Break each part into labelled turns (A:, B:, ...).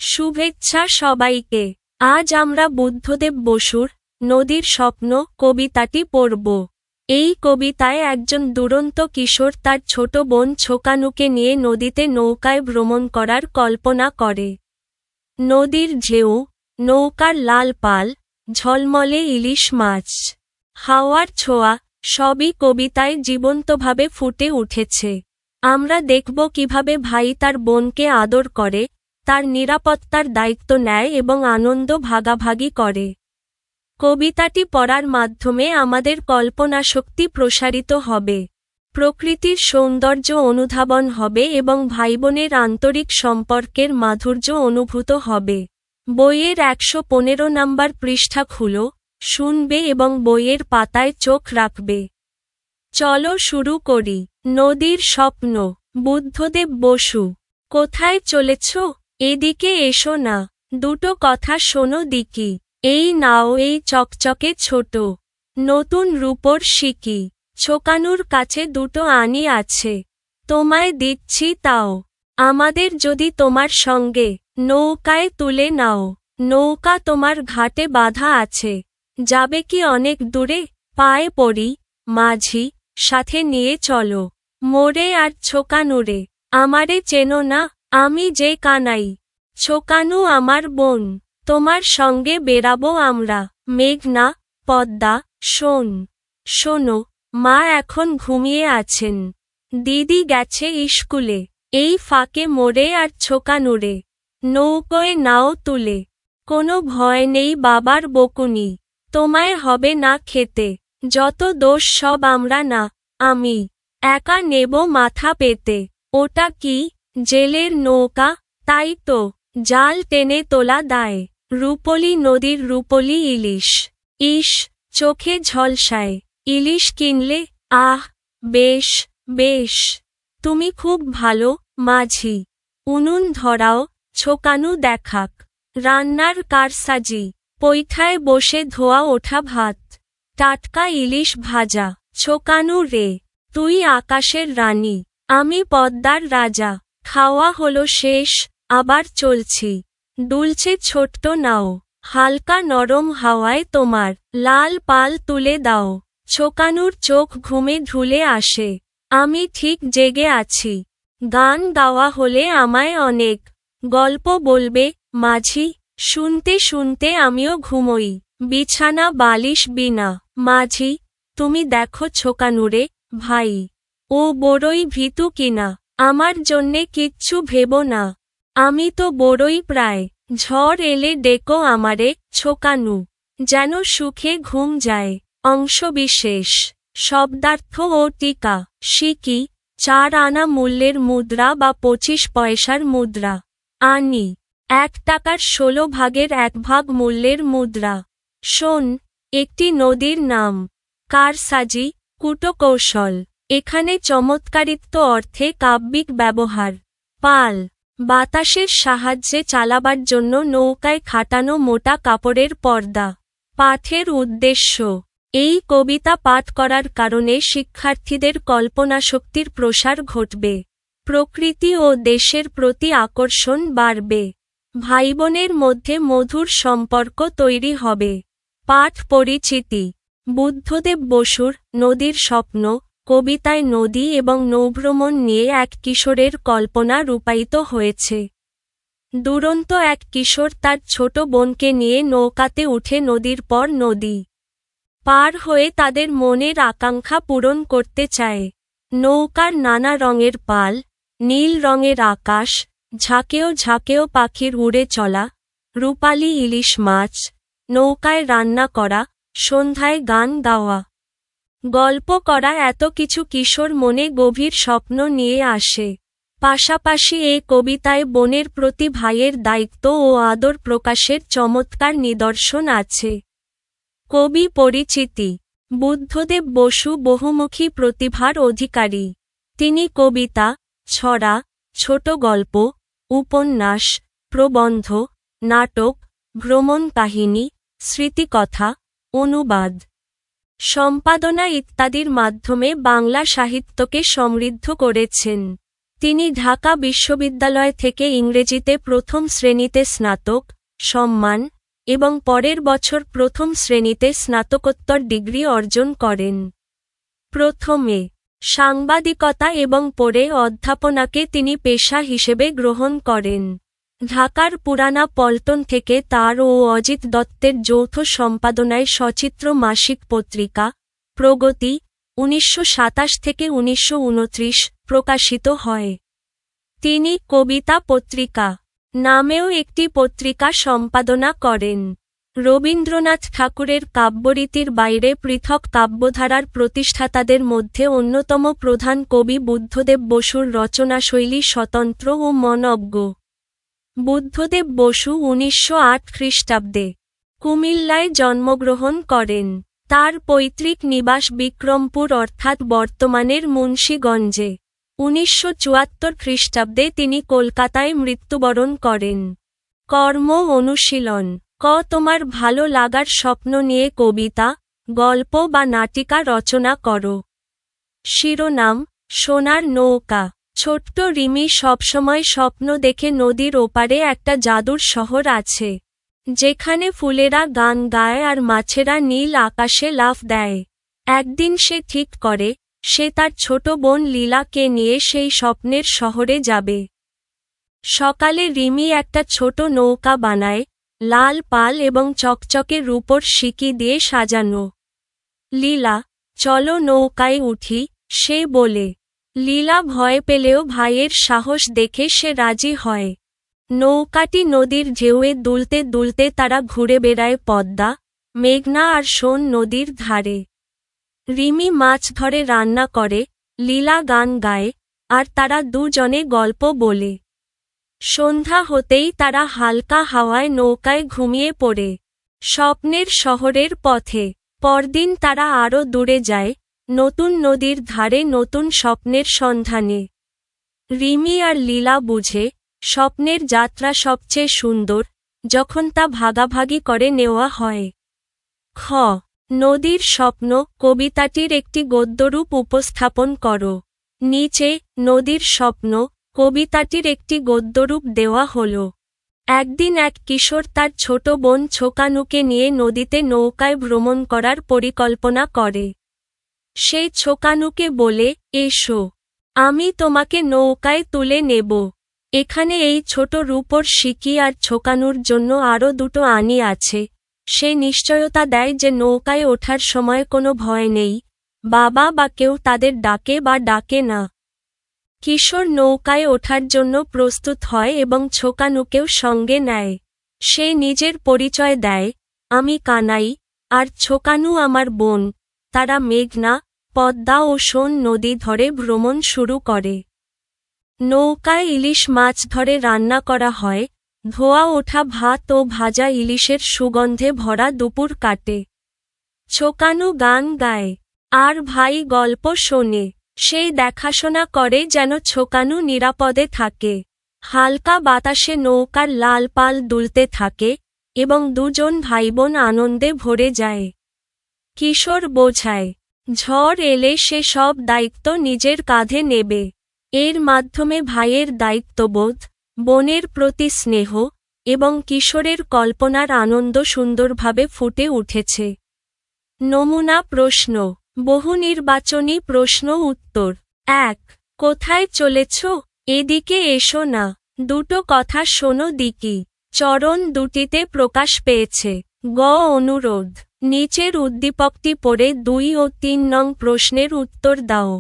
A: শুভেচ্ছা সবাইকে। আজ আমরা বুদ্ধদেব বসুর নদীর স্বপ্ন কবিতাটি পড়ব। এই কবিতায় একজন দুরন্ত কিশোর তার ছোট বোন ছোকানুকে নিয়ে নদীতে নৌকায় ভ্রমণ করার কল্পনা করে। নদীর ঢেউ, নৌকার লাল পাল, ঝলমলে ইলিশ মাছ, হাওয়ার ছোঁয়া, সবই কবিতায় জীবন্তভাবে ফুটে উঠেছে। আমরা দেখব কিভাবে ভাই তার বোনকে আদর করে, তার নিরাপত্তার দায়িত্ব নেয় এবং আনন্দ ভাগাভাগি করে। কবিতাটি পড়ার মাধ্যমে আমাদের কল্পনাশক্তি প্রসারিত হবে, প্রকৃতির সৌন্দর্য অনুধাবন হবে এবং ভাইবোনের আন্তরিক সম্পর্কের মাধুর্য অনুভূত হবে। বইয়ের ১১৫ নম্বর পৃষ্ঠা খুলো, শুনবে এবং বইয়ের পাতায় চোখ রাখবে। চলো শুরু করি। নদীর স্বপ্ন। বুদ্ধদেব বসু। কোথায় চলেছ? এদিকে এসো না, দুটো কথা শোনো দিকি। এই নাও এই চকচকে ছোট নতুন রূপোর সিকি। ছোকানুর কাছে দুটো আনি আছে, তোমায় দিচ্ছি তাও। আমাদের যদি তোমার সঙ্গে নৌকায় তুলে নাও। নৌকা তোমার ঘাটে বাঁধা আছে, যাবে কি অনেক দূরে? পায়ে পড়ি মাঝি, সাথে নিয়ে চলো। মোরে আর ছোকানুরে, আমারে চেনো না? আমি যে কানাই, ছোকানু আমার বোন। তোমার সঙ্গে বেরাবো আমরা। মেঘনা, পদ্মা, শোনো, মা এখন ঘুমিয়ে আছেন, দিদি গেছে ইস্কুলে। এই ফাঁকে মোরে আর ছোকানুরে নৌকোয় নাও তুলে। কোনো ভয় নেই বাবার বকুনি, তোমায় হবে না খেতে। যত দোষ সব আমরা না, আমি একা নেব মাথা পেতে। ওটা কি? জেলের নৌকা? তাই তো, জাল টেনে তোলা দায়। রূপলি নদীর রূপলি ইলিশ। ইস, চোখে ঝলসায়। ইলিশ কিনলে? আহ, বেশ বেশ। তুমি খুব ভালো মাঝি। উনুন ধরাও, ছোকানু দেখাক রান্নার কারসাজি। পৈঠায় বসে ধোয়া ওঠা ভাত, টাটকা ইলিশ ভাজা। ছোকানু রে, তুই আকাশের রানী, আমি পদ্মার রাজা। খাওয়া হলো শেষ, আবার চলছি। দুলছে ছোট্ট নাও, হালকা নরম হাওয়ায় তোমার লাল পাল তুলে দাও। ছোকানুর চোখ ঘুমে ঢুলে আসে, আমি ঠিক জেগে আছি। গান গাওয়া হলে আমায় অনেক গল্প বলবে মাঝি। শুনতে শুনতে আমিও ঘুমোই, বিছানা বালিশ বিনা। মাঝি, তুমি দেখো ছোকানুরে ভাই, ও বড়ই ভীতু কিনা। আমার জন্যে কিচ্ছু ভেবো না, আমি তো বড়ই প্রায়। ঝড় এলে ডেকো আমারে ছোকানু, যেন সুখে ঘুম যায়। অংশবিশেষ, শব্দার্থ ও টিকা। সিকি, 4 আনা মূল্যের মুদ্রা বা 25 পয়সার মুদ্রা। আনি, 1 টাকার 16 ভাগের 1 ভাগ মূল্যের মুদ্রা। শোন, একটি নদীর নাম। কারসাজি, কূটকৌশল। এখানে চমৎকারিত্ব অর্থে কাব্যিক ব্যবহার। পাল, বাতাসের সাহায্যে চালাবার জন্য নৌকায় খাটানো মোটা কাপড়ের পর্দা। পাঠের উদ্দেশ্য। এই কবিতা পাঠ করার কারণে শিক্ষার্থীদের কল্পনাশক্তির প্রসার ঘটবে, প্রকৃতি ও দেশের প্রতি আকর্ষণ বাড়বে, ভাইবোনের মধ্যে মধুর সম্পর্ক তৈরি হবে। পাঠ পরিচিতি। বুদ্ধদেব বসুর নদীর স্বপ্ন কবিতায় নদী এবং নৌভ্রমণ নিয়ে এক কিশোরের কল্পনা রূপায়িত হয়েছে। দুরন্ত এক কিশোর তার ছোট বোনকে নিয়ে নৌকাতে উঠে নদীর পর নদী পার হয়ে তাদের মনের আকাঙ্ক্ষা পূরণ করতে চায়। নৌকার নানা রঙের পাল, নীল রঙের আকাশ, ঝাঁকেও ঝাঁকেও পাখির উড়ে চলা, রূপালি ইলিশ মাছ, নৌকায় রান্না করা, সন্ধ্যায় গান গাওয়া, গল্প করা, এত কিছু কিশোর মনে গভীর স্বপ্ন নিয়ে আসে। পাশাপাশি এই কবিতায় বোনের প্রতি ভাইয়ের দায়িত্ব ও আদর প্রকাশের চমৎকার নিদর্শন আছে। কবি পরিচিতি। বুদ্ধদেব বসু বহুমুখী প্রতিভার অধিকারী। তিনি কবিতা, ছড়া, ছোট গল্প, উপন্যাস, প্রবন্ধ, নাটক, ভ্রমণ কাহিনী, স্মৃতিকথা, অনুবাদ, সম্পাদনা ইত্যাদির মাধ্যমে বাংলা সাহিত্যকে সমৃদ্ধ করেছেন। তিনি ঢাকা বিশ্ববিদ্যালয় থেকে ইংরেজিতে প্রথম শ্রেণীতে স্নাতক সম্মান এবং পরের বছর প্রথম শ্রেণীতে স্নাতকোত্তর ডিগ্রি অর্জন করেন। প্রথমে সাংবাদিকতা এবং পরে অধ্যাপনাকে তিনি পেশা হিসেবে গ্রহণ করেন। ঢাকার পুরানা পল্টন থেকে তার ও অজিত দত্তের যৌথ সম্পাদনায় সচিত্র মাসিক পত্রিকা প্রগতি ১৯২৭ থেকে ১৯২৯ প্রকাশিত হয়। তিনি কবিতা পত্রিকা নামেও একটি পত্রিকা সম্পাদনা করেন। রবীন্দ্রনাথ ঠাকুরের কাব্যরীতির বাইরে পৃথক কাব্যধারার প্রতিষ্ঠাতাদের মধ্যে অন্যতম প্রধান কবি বুদ্ধদেব বসুর রচনাশৈলী স্বতন্ত্র ও মনজ্ঞ। বুদ্ধদেব বসু ১৯০৮ খ্রিস্টাব্দে কুমিল্লায় জন্মগ্রহণ করেন। তার পৈতৃক নিবাস বিক্রমপুর অর্থাৎ বর্তমানের মুন্সিগঞ্জে। ১৯৭৪ খ্রিস্টাব্দে তিনি কলকাতায় মৃত্যুবরণ করেন। কর্ম অনুশীলন তোমার ভালো লাগার স্বপ্ন নিয়ে কবিতা, গল্প বা নাটিকা রচনা করো। শিরোনাম সোনার নৌকা। ছোট্ট রিমি সবসময় স্বপ্ন দেখে নদীর ওপারে একটা জাদুর শহর আছে, যেখানে ফুলেরা গান গায় আর মাছেরা নীল আকাশে লাফ দেয়। একদিন সে ঠিক করে সে তার ছোট বোন লীলাকে নিয়ে সেই স্বপ্নের শহরে যাবে। সকালে রিমি একটা ছোট নৌকা বানায়, লাল পাল এবং চকচকে রূপোর সিকি দিয়ে সাজানো। লীলা, চলো নৌকায় উঠি, সে বলে। লীলা ভয় পেলেও ভাইয়ের সাহস দেখে সে রাজি হয়। নৌকাটি নদীর ঢেউয়ে দুলতে দুলতে তারা ঘুরে বেড়ায় পদ্মা, মেঘনা আর সোন নদীর ধারে। রিমি মাছ ধরে রান্না করে, লীলা গান গায়, আর তারা দুজনে গল্প বলে। সন্ধ্যা হতেই তারা হালকা হাওয়ায় নৌকায় ঘুমিয়ে পড়ে স্বপ্নের শহরের পথে। পরদিন তারা আরও দূরে যায়, নতুন নদীর ধারে নতুন স্বপ্নের সন্ধানে। রিমি আর লীলা বুঝে স্বপ্নের যাত্রা সবচেয়ে সুন্দর যখন তা ভাগাভাগি করে নেওয়া হয়। খ নদীর স্বপ্ন কবিতাটির একটি গদ্যরূপ উপস্থাপন করো। নিচে নদীর স্বপ্ন কবিতাটির একটি গদ্যরূপ দেওয়া হল। একদিন এক কিশোর তার ছোট বোন ছোকানুকে নিয়ে নদীতে নৌকায় ভ্রমণ করার পরিকল্পনা করে। সে ছোকানুকে বলে, এসো, আমি তোমাকে নৌকায় তুলে নেব। এখানে এই ছোট রূপোর সিকি আর ছোকানুর জন্য আরও দুটো আনি আছে। সে নিশ্চয়তা দেয় যে নৌকায় ওঠার সময় কোনো ভয় নেই, বাবা বা কেউ তাদের ডাকে বা ডাকে না। কিশোর নৌকায় ওঠার জন্য প্রস্তুত হয় এবং ছোকানুকেও সঙ্গে নেয়। সে নিজের পরিচয় দেয়, আমি কানাই, আর ছোকানু আমার বোন। তারা মেঘনা, পদ্মা ও সোন নদী ধরে ভ্রমণ শুরু করে। নৌকায় ইলিশ মাছ ধরে রান্না করা হয়, ধোয়া ওঠা ভাত ও ভাজা ইলিশের সুগন্ধে ভরা দুপুর কাটে। ছোকানু গান গায়, আর ভাই গল্প শোনে। সেই দেখাশোনা করে যেন ছোকানু নিরাপদে থাকে। হালকা বাতাসে নৌকার লাল পাল দুলতে থাকে এবং দুজন ভাইবোন আনন্দে ভরে যায়। কিশোর বোঝায়, ঝড় এলে সে সব দায়িত্ব নিজের কাঁধে নেবে। এর মাধ্যমে ভাইয়ের দায়িত্ববোধ, বোনের প্রতি স্নেহ এবং কিশোরের কল্পনার আনন্দ সুন্দরভাবে ফুটে উঠেছে। নমুনা প্রশ্ন, বহুনির্বাচনী প্রশ্ন উত্তর। ১. কোথায় চলেছ? এদিকে এসো না। দুটো কথা শোনো দিকি। চরণ দুটিতে প্রকাশ পেয়েছে। গ. অনুরোধ। নিচের উদ্দীপকটি পড়ে ২ ও ৩ নং প্রশ্নের উত্তর দাও।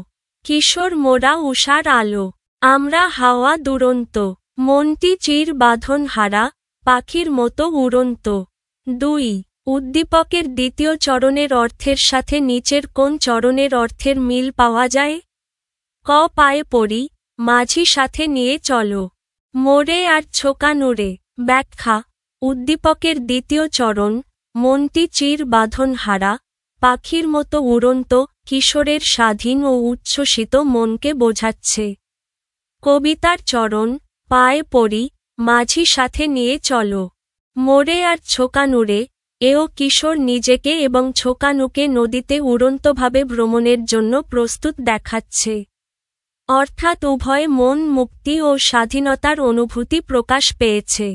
A: কিশোর মোরা উষার আলো, আমরা হাওয়া দুরন্ত, মনটি চির বাঁধন হারা, পাখির মতো উড়ন্ত। ২. উদ্দীপকের দ্বিতীয় চরণের অর্থের সাথে নিচের কোন চরণের অর্থের মিল পাওয়া যায়? ক. পায়ে পড়ি, মাঝি সাথে নিয়ে চলো। মোরে আর ছোকানুরে। ব্যাখ্যা: উদ্দীপকের দ্বিতীয় চরণ, মনটি চির বাঁধন হারা, পাখির মতো উড়ন্ত, কিশোরের স্বাধীন ও উচ্ছ্বসিত মনকে বোঝাচ্ছে। কবিতার চরণ, পায়ে পড়ি, মাঝি সাথে নিয়ে চলো। মোরে আর ছোকানুরে, এও কিশোর নিজেকে এবং ছোকানুকে নদীতে উড়ন্তভাবে ভ্রমণের জন্য প্রস্তুত দেখাচ্ছে। অর্থাৎ উভয় মন মুক্তি ও স্বাধীনতার অনুভূতি প্রকাশ পেয়েছে।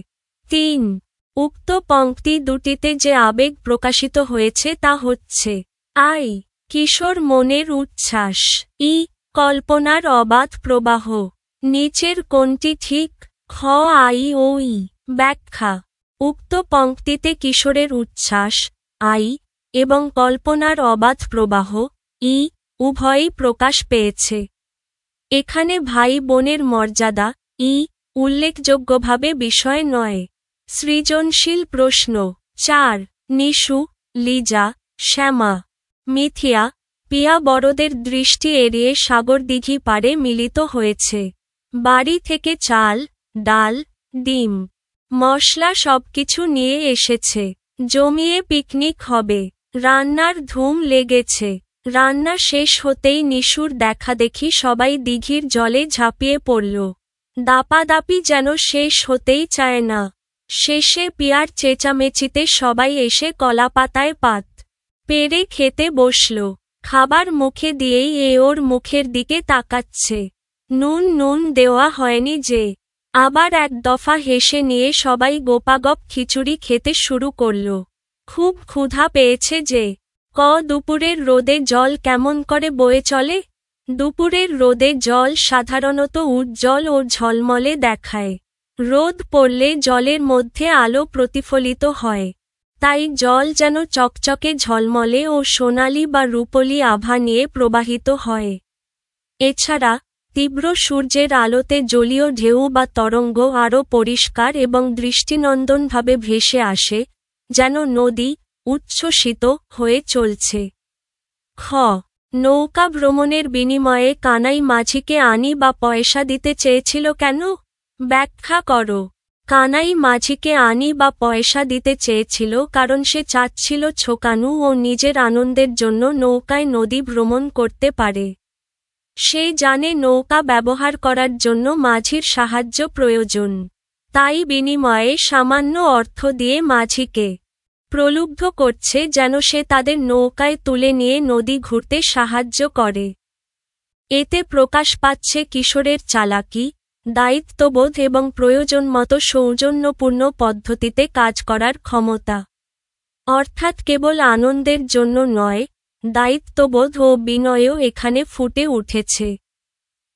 A: ৩. উক্ত পংক্তি দুটিতে যে আবেগ প্রকাশিত হয়েছে তা হচ্ছে আই. কিশোর মনের উচ্ছ্বাস, ই. কল্পনার অবাধ প্রবাহ। নিচের কোনটি ঠিক? খ. আই ও ই। ব্যাখ্যা: উক্ত পংক্তিতে কিশোরের উচ্ছ্বাস, আই, এবং কল্পনার অবাধ প্রবাহ, ই, উভয়ই প্রকাশ পেয়েছে। এখানে ভাই বোনের মর্যাদা, ই, উল্লেখযোগ্যভাবে বিষয় নয়। সৃজনশীল প্রশ্ন। ৪. নিশু, লিজা, শ্যামা, মিথিয়া, পিয়া বড়দের দৃষ্টি এড়িয়ে সাগরদিঘি পাড়ে মিলিত হয়েছে। বাড়ি থেকে চাল, ডাল, ডিম, মশলা সবকিছু নিয়ে এসেছে। জমিয়ে পিকনিক হবে। রান্নার ধুম লেগেছে। রান্না শেষ হতেই নিশুর দেখাদেখি সবাই দিঘির জলে ঝাঁপিয়ে পড়ল। দাপাদাপি যেন শেষ হতেই চায় না। শেষে পিয়ার চেঁচামেচিতে সবাই এসে কলাপাতায় পাত পেড়ে খেতে বসল। খাবার মুখে দিয়েই এ ওর মুখের দিকে তাকাচ্ছে। নুন দেওয়া হয়নি যে। আবার এক দফা হেসে নিয়ে সবাই গোপাগপ খিচুড়ি খেতে শুরু করল। খুব ক্ষুধা পেয়েছে যে। ক. দুপুরের রোদে জল কেমন করে বয়ে চলে? দুপুরের রোদে জল সাধারণত উজ্জ্বল ও ঝলমলে দেখায়। রোদ পড়লে জলের মধ্যে আলো প্রতিফলিত হয়। তাই জল যেন চকচকে ঝলমলে ও সোনালি বা রূপলি আভা নিয়ে প্রবাহিত হয়। এছাড়া তীব্র সূর্যের আলোতে জলীয় ঢেউ বা তরঙ্গ আরও পরিষ্কার এবং দৃষ্টিনন্দনভাবে ভেসে আসে, যেন নদী উচ্ছ্বসিত হয়ে চলছে। খ. নৌকা ভ্রমণের বিনিময়ে কানাই মাঝিকে আনি বা পয়সা দিতে চেয়েছিল কেন? ব্যাখ্যা কর। কানাই মাঝিকে আনি বা পয়সা দিতে চেয়েছিল কারণ সে চাচ্ছিল ছোকানু ও নিজের আনন্দের জন্য নৌকায় নদী ভ্রমণ করতে পারে। সে জানে নৌকা ব্যবহার করার জন্য মাঝির সাহায্য প্রয়োজন। তাই বিনিময়ে সামান্য অর্থ দিয়ে মাঝিকে প্রলুব্ধ করছে যেন সে তাদের নৌকায় তুলে নিয়ে নদী ঘুরতে সাহায্য করে। এতে প্রকাশ পাচ্ছে কিশোরের চালাকি, দায়িত্ববোধ এবং প্রয়োজনমতো সৌজন্যপূর্ণ পদ্ধতিতে কাজ করার ক্ষমতা। অর্থাৎ কেবল আনন্দের জন্য নয়, দায়িত্ববোধ ও বিনয়ও এখানে ফুটে উঠেছে।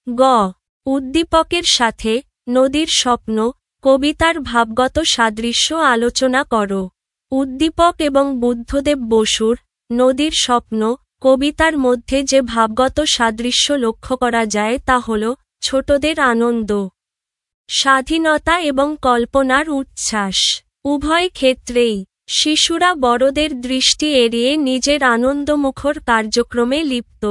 A: গ. উদ্দীপকের সাথে নদীর স্বপ্ন কবিতার ভাবগত সাদৃশ্য আলোচনা করো। উদ্দীপক এবং বুদ্ধদেব বসুর নদীর স্বপ্ন কবিতার মধ্যে যে ভাবগত সাদৃশ্য লক্ষ্য করা যায় তা হল ছোটদের আনন্দ, স্বাধীনতা এবং কল্পনার উচ্ছ্বাস। উভয় ক্ষেত্রেই শিশুরা বড়দের দৃষ্টি এড়িয়ে নিজের আনন্দমুখর কার্যক্রমে লিপ্ত।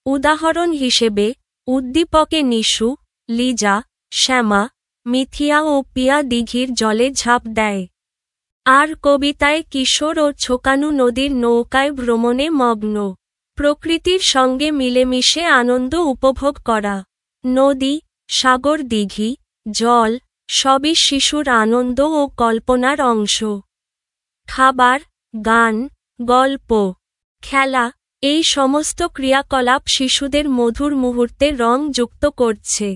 A: উদাহরণ হিসেবে উদ্দীপকে নিশু, লিজা, শ্যামা, মিথিয়া ও পিয়া দিঘির জলে ঝাঁপ দেয়। আর কবিতায় কিশোর ও ছোকানু নদীর নৌকায় ভ্রমণে মগ্ন। প্রকৃতির সঙ্গে মিলেমিশে আনন্দ উপভোগ করা। নদী, সাগর, দিঘি, জল সবই শিশুর আনন্দ ও কল্পনার অংশ। খাবার, গান, গল্প, খেলা এই সমস্ত ক্রিয়াকলাপ শিশুদের মধুর মুহূর্তে রং যুক্ত করছে।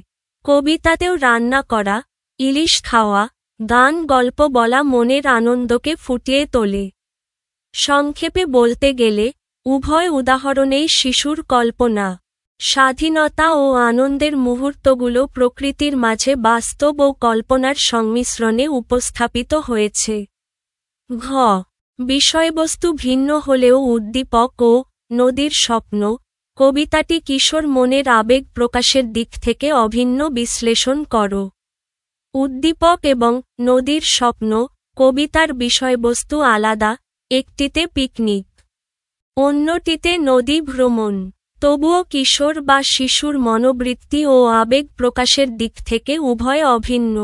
A: কবিতাতেও রান্না করা, ইলিশ খাওয়া, গান গল্প বলা মনের আনন্দকে ফুটিয়ে তোলে। সংক্ষেপে বলতে গেলে উভয় উদাহরণেই শিশুর কল্পনা, স্বাধীনতা ও আনন্দের মুহূর্তগুলো প্রকৃতির মাঝে বাস্তব ও কল্পনার সংমিশ্রণে উপস্থাপিত হয়েছে। ঘ. বিষয়বস্তু ভিন্ন হলেও উদ্দীপক ও নদীর স্বপ্ন কবিতাটি কিশোর মনের আবেগ প্রকাশের দিক থেকে অভিন্ন বিশ্লেষণ করো। উদ্দীপক এবং নদীর স্বপ্ন কবিতার বিষয়বস্তু আলাদা, একটিতে পিকনিক, অন্যটিতে নদী ভ্রমণ। তবুও কিশোর বা শিশুর মনোবৃত্তি ও আবেগ প্রকাশের দিক থেকে উভয় অভিন্ন।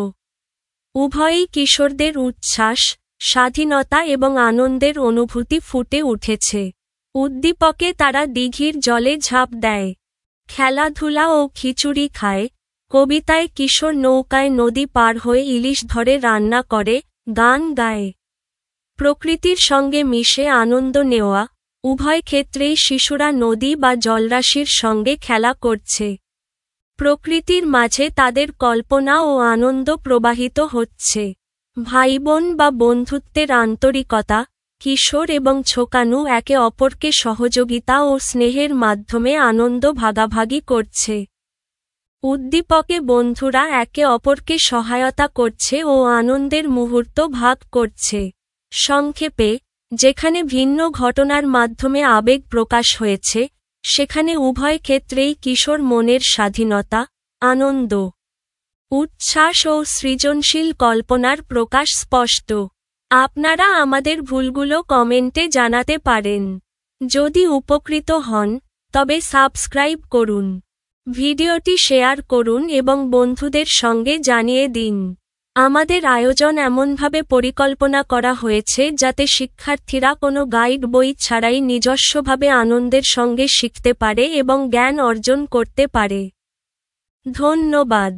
A: উভয়ই কিশোরদের উচ্ছ্বাস, স্বাধীনতা এবং আনন্দের অনুভূতি ফুটে উঠেছে। উদ্দীপকে তারা দিঘির জলে ঝাঁপ দেয়, খেলাধুলা ও খিচুড়ি খায়। কবিতায় কিশোর নৌকায় নদী পার হয়ে ইলিশ ধরে রান্না করে, গান গায়। প্রকৃতির সঙ্গে মিশে আনন্দ নেওয়া, উভয় ক্ষেত্রেই শিশুরা নদী বা জলরাশির সঙ্গে খেলা করছে। প্রকৃতির মাঝে তাদের কল্পনা ও আনন্দ প্রবাহিত হচ্ছে। ভাইবোন বা বন্ধুত্বের আন্তরিকতা, কিশোর এবং ছোকানু একে অপরকে সহযোগিতা ও স্নেহের মাধ্যমে আনন্দ ভাগাভাগি করছে। উদ্দীপকে বন্ধুরা একে অপরকে সহায়তা করছে ও আনন্দের মুহূর্ত ভাগ করছে। সংক্ষেপে, যেখানে ভিন্ন ঘটনার মাধ্যমে আবেগ প্রকাশ হয়েছে, সেখানে উভয় ক্ষেত্রেই কিশোর মনের স্বাধীনতা, আনন্দ, উচ্ছ্বাস ও সৃজনশীল কল্পনার প্রকাশ স্পষ্ট। আপনারা আমাদের ভুলগুলো কমেন্টে জানাতে পারেন। যদি উপকৃত হন, তবে সাবস্ক্রাইব করুন, ভিডিওটি শেয়ার করুন এবং বন্ধুদের সঙ্গে জানিয়ে দিন। আমাদের আয়োজন এমনভাবে পরিকল্পনা করা হয়েছে যাতে শিক্ষার্থীরা কোনো গাইড বই ছাড়াই নিজস্বভাবে আনন্দের সঙ্গে শিখতে পারে এবং জ্ঞান অর্জন করতে পারে। ধন্যবাদ।